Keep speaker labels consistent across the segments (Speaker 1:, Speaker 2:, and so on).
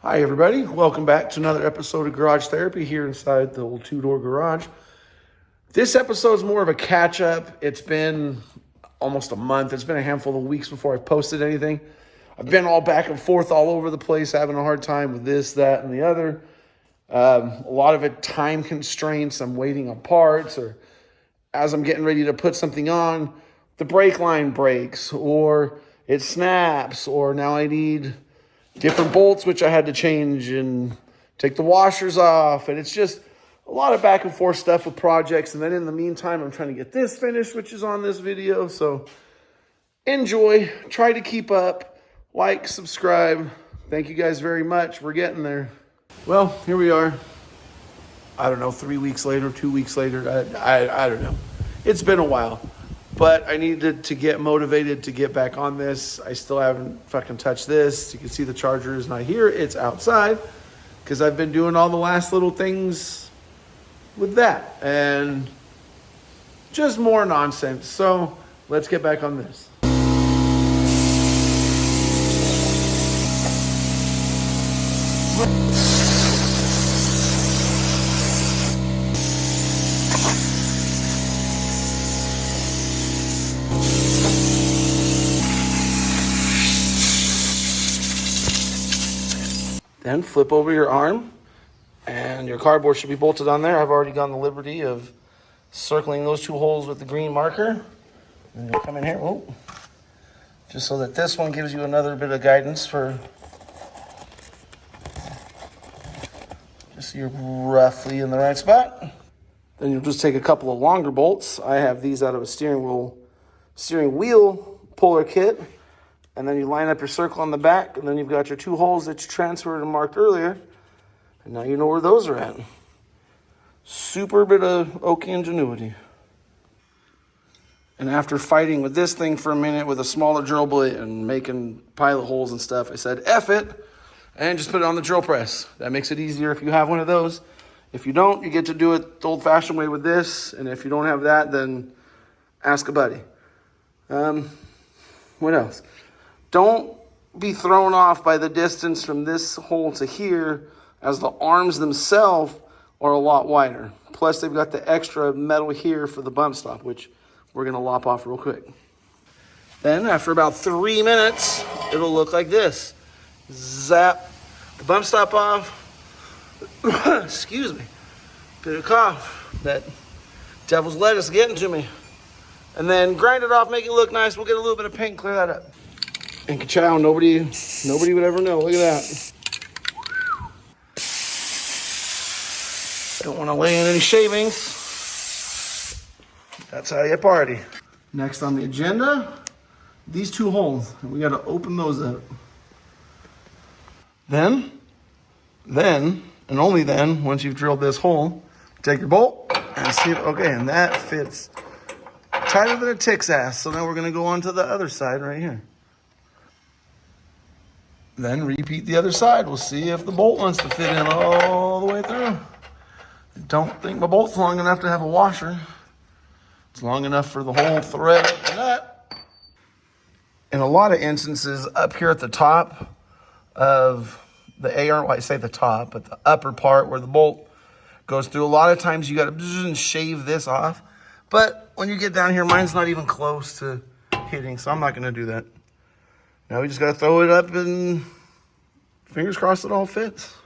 Speaker 1: Hi everybody, welcome back to another episode of Garage Therapy here inside the old two-door garage. This episode is more of a catch-up. It's been almost a month. It's been a handful of weeks before I've posted anything. I've been all back and forth all over the place, having a hard time with this, that, and the other. A lot of it time constraints. I'm waiting on parts, or as I'm getting ready to put something on, the brake line breaks, or it snaps, or now I need different bolts, which I had to change and take the washers off. And it's just a lot of back and forth stuff with projects. And then in the meantime, I'm trying to get this finished, which is on this video. So enjoy, try to keep up, like, subscribe. Thank you guys very much. We're getting there. Well, here we are. I don't know, 3 weeks later, 2 weeks later. I don't know. It's been a while. But I needed to get motivated to get back on this. I still haven't fucking touched this. You can see the charger is not here. It's outside because I've been doing all the last little things with that. And just more nonsense. So let's get back on this. Then flip over your arm, and your cardboard should be bolted on there. I've already gone the liberty of circling those two holes with the green marker. And you'll come in here, just so that this one gives you another bit of guidance for just so you're roughly in the right spot. Then you'll just take a couple of longer bolts. I have these out of a steering wheel puller kit. And then you line up your circle on the back, and then you've got your two holes that you transferred and marked earlier. And now you know where those are at. Super bit of Okie ingenuity. And after fighting with this thing for a minute with a smaller drill bit and making pilot holes and stuff, I said, F it, and just put it on the drill press. That makes it easier if you have one of those. If you don't, you get to do it the old-fashioned way with this. And if you don't have that, then ask a buddy. What else? Don't be thrown off by the distance from this hole to here, as the arms themselves are a lot wider. Plus, they've got the extra metal here for the bump stop, which we're going to lop off real quick. Then, after about 3 minutes, it'll look like this. Zap the bump stop off. Excuse me. Bit of cough. That devil's lettuce getting to me. And then grind it off, make it look nice. We'll get a little bit of paint, clear that up. And ka-chow, nobody would ever know. Look at that. Don't want to lay in any shavings. That's how you party. Next on the agenda, these two holes. And we got to open those up. Then, and only then, once you've drilled this hole, take your bolt and see if, okay, and that fits tighter than a tick's ass. So now we're going to go on to the other side right here. Then repeat the other side. We'll see if the bolt wants to fit in all the way through. I don't think my bolt's long enough to have a washer. It's long enough for the whole thread of the nut. In a lot of instances, up here at the top of the AR, well, I say the top, but the upper part where the bolt goes through, a lot of times you got to shave this off. But when you get down here, mine's not even close to hitting, so I'm not going to do that. Now we just got to throw it up and fingers crossed it all fits.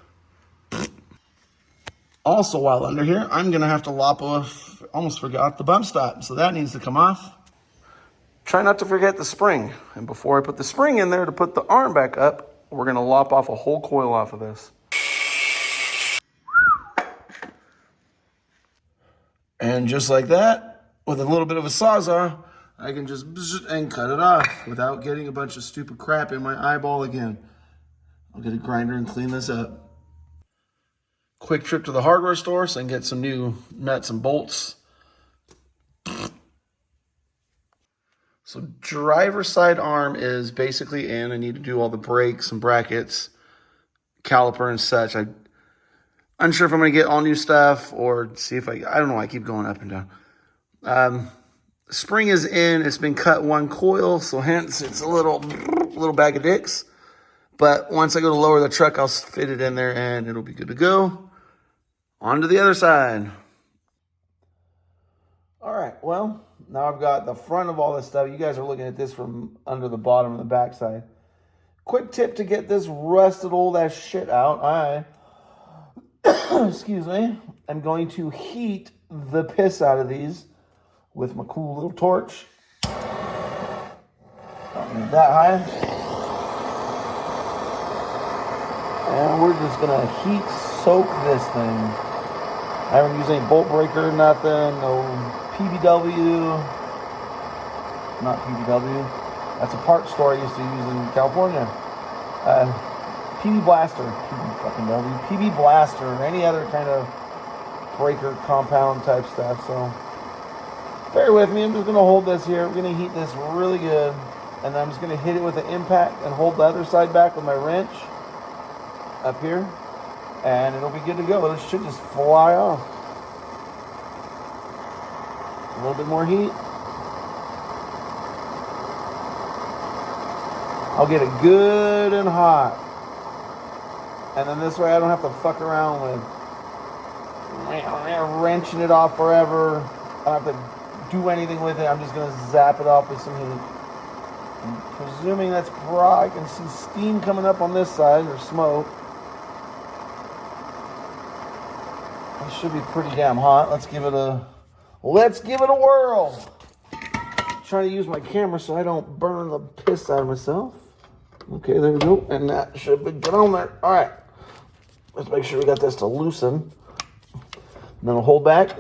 Speaker 1: Also, while under here, I'm going to have to lop off, almost forgot the bump stop, so that needs to come off. Try not to forget the spring. And before I put the spring in there to put the arm back up, we're going to lop off a whole coil off of this. And just like that, with a little bit of a Sawzall, I can just and cut it off without getting a bunch of stupid crap in my eyeball again. I'll get a grinder and clean this up. Quick trip to the hardware store so I can get some new nuts and bolts. So driver's side arm is basically in. I need to do all the brakes and brackets, caliper and such. I'm unsure if I'm going to get all new stuff or see if I don't know. I keep going up and down. Spring is in. It's been cut one coil, so hence it's a little bag of dicks. But once I go to lower the truck, I'll fit it in there and it'll be good to go. On to the other side. All right, well, now I've got the front of all this stuff. You guys are looking at this from under the bottom and the back side. Quick tip to get this rusted old ass shit out. I, excuse me, I'm going to heat the piss out of these with my cool little torch. Don't need that high. And we're just gonna heat soak this thing. I haven't used any bolt breaker, nothing, no PBW. Not PBW. That's a part store I used to use in California. PB Blaster, PB Blaster, or any other kind of breaker compound type stuff. So bear with me. I'm just gonna hold this here. We're gonna heat this really good, and then I'm just gonna hit it with an impact and hold the other side back with my wrench up here, and it'll be good to go. This should just fly off. A little bit more heat. I'll get it good and hot. And then this way I don't have to fuck around with wrenching it off forever. I don't have to do anything with it. I'm just going to zap it off with some heat. I'm presuming that's probably, I can see steam coming up on this side, or smoke. It should be pretty damn hot. Let's give it a whirl. I'm trying to use my camera so I don't burn the piss out of myself. Okay, there we go. And that should be good on there. All right. Let's make sure we got this to loosen. And then we'll hold back.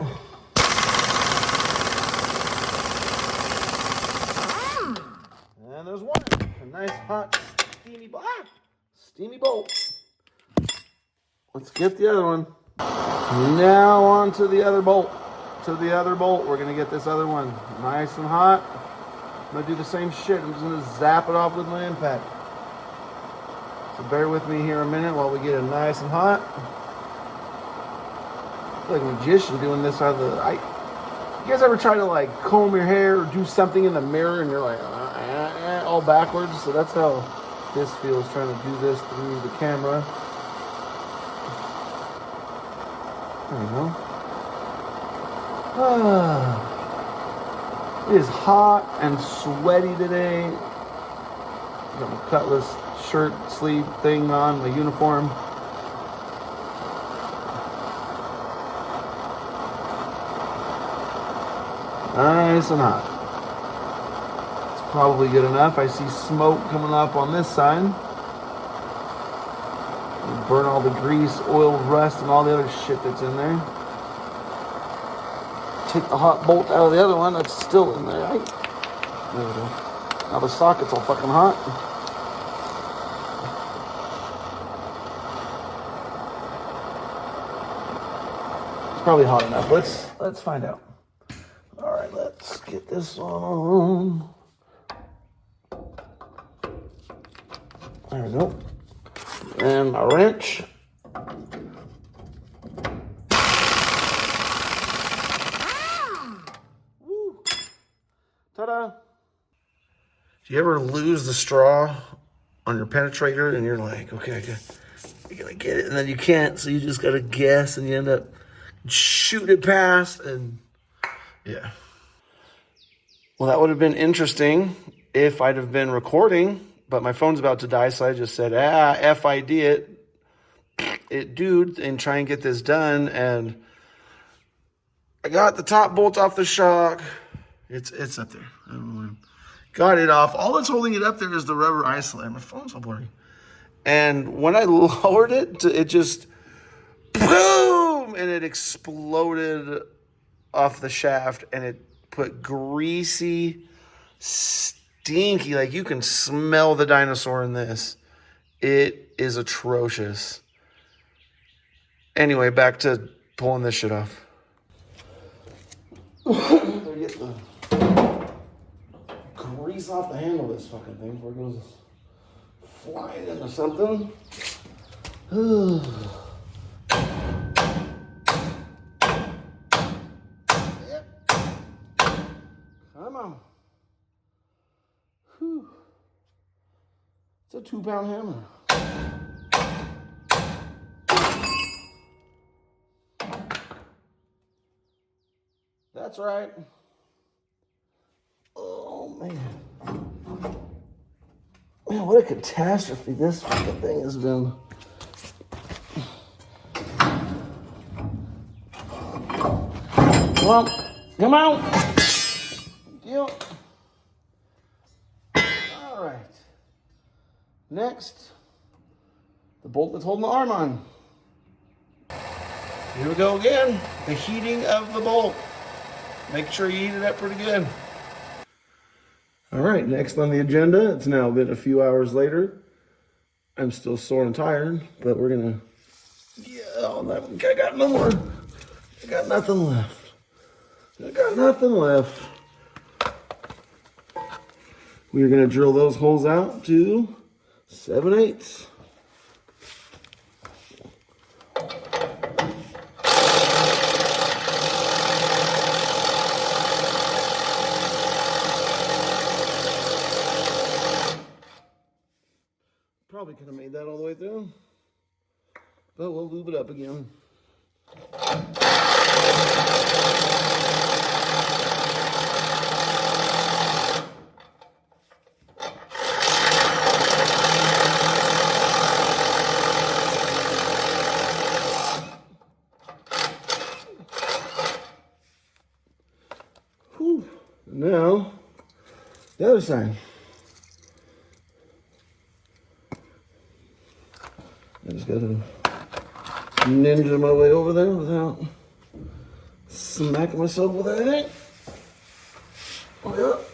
Speaker 1: And there's one. A nice hot steamy bolt. Let's get the other one. Now on to the other bolt. We're going to get this other one nice and hot. I'm going to do the same shit. I'm just going to zap it off with my impact. So bear with me here a minute while we get it nice and hot. I feel like a magician doing this out of the... You guys ever try to like comb your hair or do something in the mirror and you're like all backwards? So that's how this feels, trying to do this through the camera. There we go. It is hot and sweaty today. Got my Cutlass shirt sleeve thing on, my uniform. Nice and hot. It's probably good enough. I see smoke coming up on this side. Burn all the grease, oil, rust, and all the other shit that's in there. Take the hot bolt out of the other one that's still in there. Right? There we go. Now the socket's all fucking hot. It's probably hot enough. Let's find out. All right, let's get this on. There we go. And my wrench. Woo. Ta-da. Do you ever lose the straw on your penetrator and you're like, okay, I gotta get it, and then you can't, so you just gotta guess and you end up shooting it past, and yeah. Well, that would have been interesting if I'd have been recording, but my phone's about to die, so I just said, FID it, dude, and try and get this done. And I got the top bolt off the shock. It's up there. I don't know where. Got it off. All that's holding it up there is the rubber isolate. My phone's all blurry. And when I lowered it, it just boom, and it exploded off the shaft, and it put greasy, stinky, like you can smell the dinosaur in this. It is atrocious. Anyway, back to pulling this shit off. Better get the grease off the handle of this fucking thing before it goes flying into something. Yep. Come on. Whew. It's a 2-pound hammer. That's right. Oh, man. Man, what a catastrophe this fucking thing has been. Well, come on. Yep. All right. Next, the bolt that's holding the arm on. Here we go again. The heating of the bolt. Make sure you heat it up pretty good. All right, next on the agenda, it's now been a few hours later. I'm still sore and tired, but we're gonna, I got no more. I got nothing left. I got nothing left. We're gonna drill those holes out to 7/8. Probably could have made that all the way through, but we'll lube it up again. Whew. Now, the other side. I just gotta ninja my way over there without smacking myself with anything. Oh, yeah.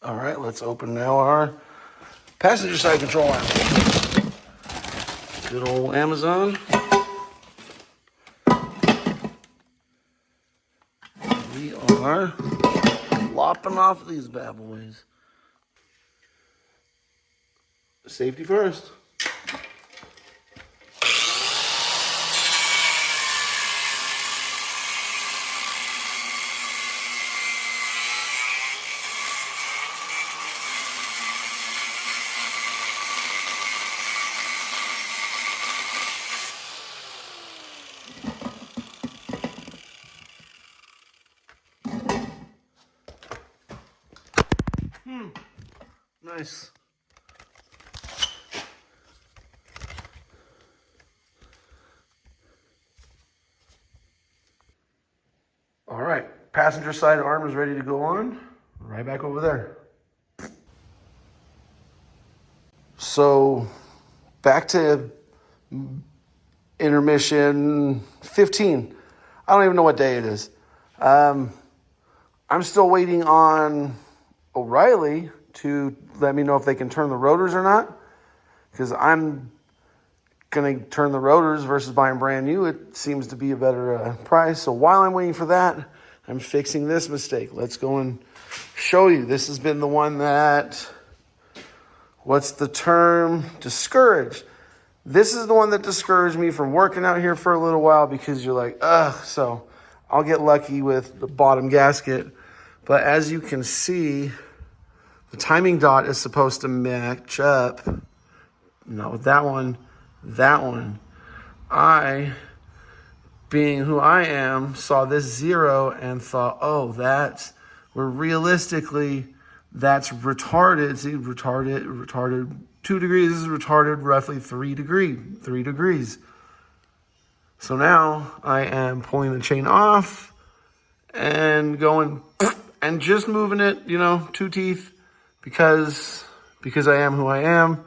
Speaker 1: All right, let's open now our passenger side control arm. Good old Amazon. We are lopping off these bad boys. Safety first. Nice. All right, passenger side arm is ready to go on. Right back over there. So back to intermission 15. I don't even know what day it is. I'm still waiting on O'Reilly to let me know if they can turn the rotors or not, because I'm going to turn the rotors versus buying brand new. It seems to be a better price. So while I'm waiting for that, I'm fixing this mistake. Let's go and show you. This has been the one that, what's the term? Discouraged. This is the one that discouraged me from working out here for a little while, because you're like, ugh. So I'll get lucky with the bottom gasket. But as you can see, the timing dot is supposed to match up. Not with that one, that one. I, being who I am, saw this 0 and thought, oh, that's, where realistically, that's retarded. See, retarded 2 degrees is retarded roughly 3 degrees. So now I am pulling the chain off and going and just moving it, 2 teeth, because I am who I am.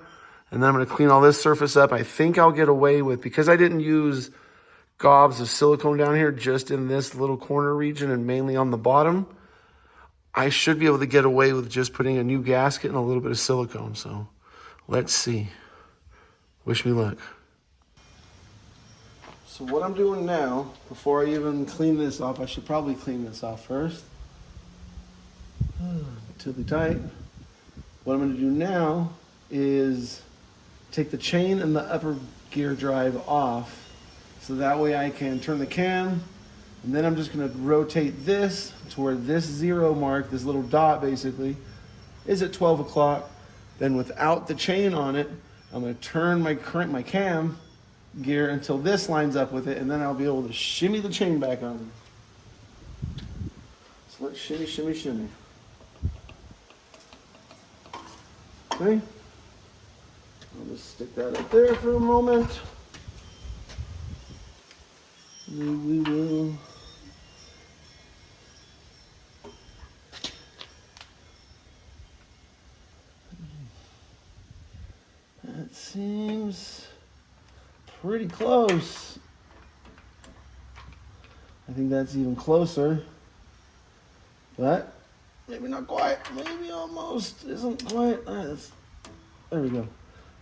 Speaker 1: And then I'm going to clean all this surface up. I think I'll get away with, because I didn't use gobs of silicone down here, just in this little corner region and mainly on the bottom, I should be able to get away with just putting a new gasket and a little bit of silicone. So let's see. Wish me luck. So what I'm doing now, before I even clean this off, I should probably clean this off first. Tippy tight. What I'm going to do now is take the chain and the upper gear drive off, so that way I can turn the cam, and then I'm just going to rotate this to where this 0 mark, this little dot basically, is at 12 o'clock. Then without the chain on it, I'm going to turn my cam gear until this lines up with it, and then I'll be able to shimmy the chain back on. So let's shimmy, shimmy, shimmy. Okay. I'll just stick that up there for a moment. And we will that seems pretty close. I think that's even closer, but maybe not quite, maybe almost isn't quite. There we go.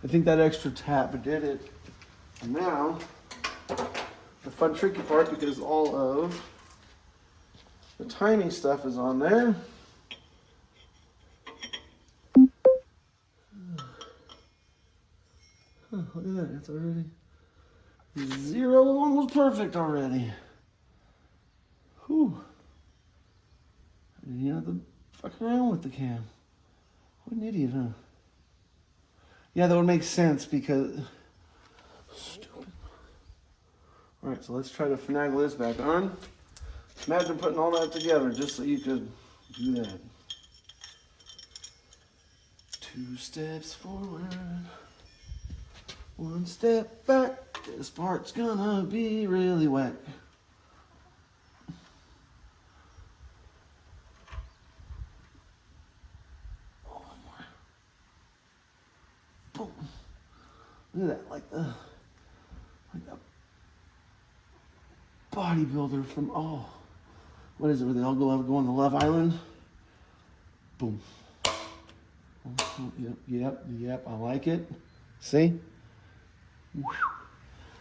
Speaker 1: I think that extra tap did it. And now, the fun tricky part, because all of the timing stuff is on there. Look at that, it's already 0, almost perfect already. Whew. I didn't have to fuck around with the cam. What an idiot, huh? Yeah, that would make sense because... Stupid. Alright, so let's try to finagle this back on. Imagine putting all that together just so you could do that. 2 steps forward, 1 step back. This part's gonna be really wet. Look at that, like the bodybuilder from, what is it, where they all go on the Love Island? Boom. Oh, yep, I like it. See?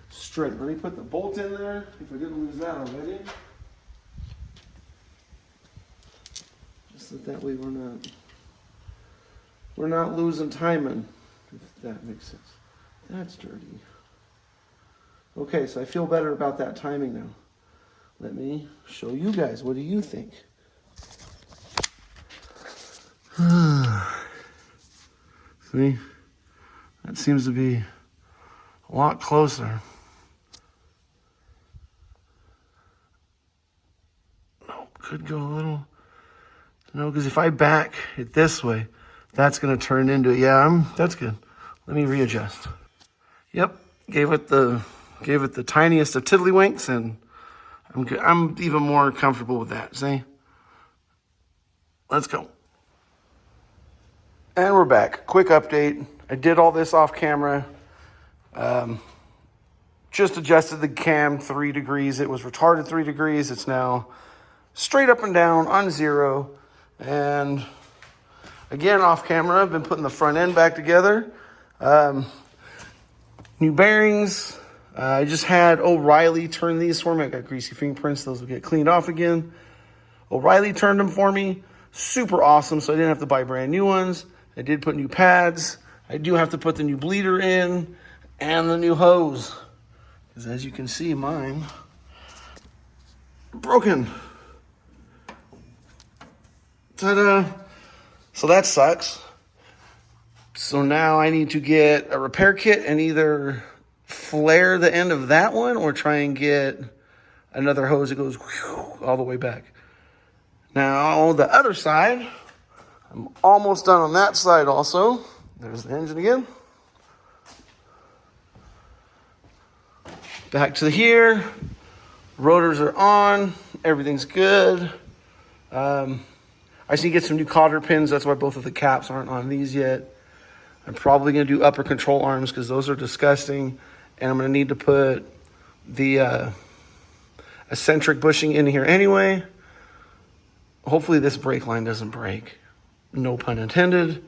Speaker 1: Straight. Let me put the bolt in there, if I didn't lose that already. Just so that way we're not losing timing, if that makes sense. That's dirty. Okay, so I feel better about that timing now. Let me show you guys. What do you think? See? That seems to be a lot closer. No, could go a little. No, because if I back it this way, that's going to turn into, that's good. Let me readjust. Yep, gave it the tiniest of tiddlywinks, and I'm even more comfortable with that. See? Let's go. And we're back. Quick update. I did all this off camera. Just adjusted the cam 3 degrees. It was retarded 3 degrees. It's now straight up and down on 0. And again, off camera, I've been putting the front end back together. New bearings. I just had O'Reilly turn these for me. I got greasy fingerprints. Those will get cleaned off again. O'Reilly turned them for me. Super awesome, so I didn't have to buy brand new ones. I did put new pads. I do have to put the new bleeder in and the new hose. Because as you can see, mine broken. Ta-da! So that sucks. So now I need to get a repair kit and either flare the end of that one or try and get another hose that goes all the way back. Now on the other side, I'm almost done on that side also. There's the engine again. Back to here. Rotors are on. Everything's good. I just need to get some new cotter pins. That's why both of the caps aren't on these yet. I'm probably going to do upper control arms because those are disgusting. And I'm going to need to put the eccentric bushing in here anyway. Hopefully this brake line doesn't break. No pun intended.